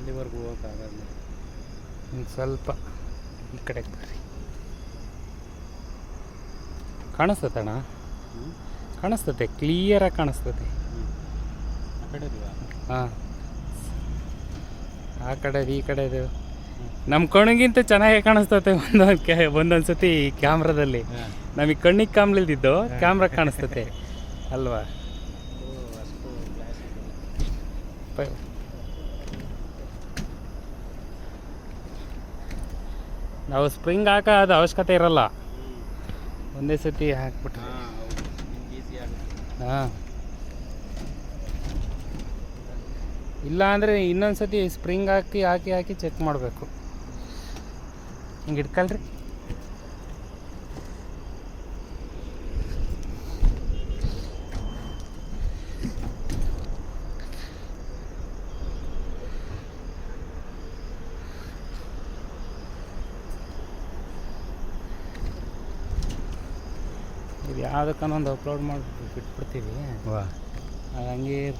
ಅಲ್ಲಿವರೆಗೂ ಹೋಗೋಕ್ಕಾಗಲ್ಲ. ಒಂದು ಸ್ವಲ್ಪ ಈ ಕಡೆಗೆ ಬರ್ರಿ. ಕಾಣಿಸ್ತತಣ್ಣ, ಕಾಣಿಸ್ತತೆ, ಕ್ಲಿಯರಾಗಿ ಕಾಣಿಸ್ತತೆ. ಆ ಕಡೆ ಹಾಂ, ಆ ಕಡೆದು ಈ ಕಡೆದು ನಮ್ಮ ಕಣ್ಣಿಗಿಂತ ಚೆನ್ನಾಗಿ ಕಾಣಿಸ್ತತೆ ಒಂದೊಂದು ಸತಿ ಕ್ಯಾಮ್ರಾದಲ್ಲಿ. ನಮಗೆ ಕಣ್ಣಿಗೆ ಕಾಮ್ಲಿಲ್ದಿದ್ದು ಕ್ಯಾಮ್ರಾ ಕಾಣಿಸ್ತತೆ ಅಲ್ವಾ. ನಾವು ಸ್ಪ್ರಿಂಗ್ ಹಾಕೋದು ಅವಶ್ಯಕತೆ ಇರಲ್ಲ, ಒಂದೇ ಸತಿ ಹಾಕ್ಬಿಟ್ರೆ ಹಾಂ. ಇಲ್ಲ ಅಂದರೆ ಇನ್ನೊಂದು ಸತಿ ಸ್ಪ್ರಿಂಗ್ ಹಾಕಿ ಹಾಕಿ ಹಾಕಿ ಚೆಕ್ ಮಾಡಬೇಕು. ಹಿಂಗೆ ಇಟ್ಕೊಳ್ರಿ. ಇದು ಯಾವುದಕ್ಕನ್ನೊಂದು ಅಪ್ಲೋಡ್ ಮಾಡಿ ಬಿಟ್ಬಿಡ್ತೀವಿ, ಅದು ಹಂಗೆ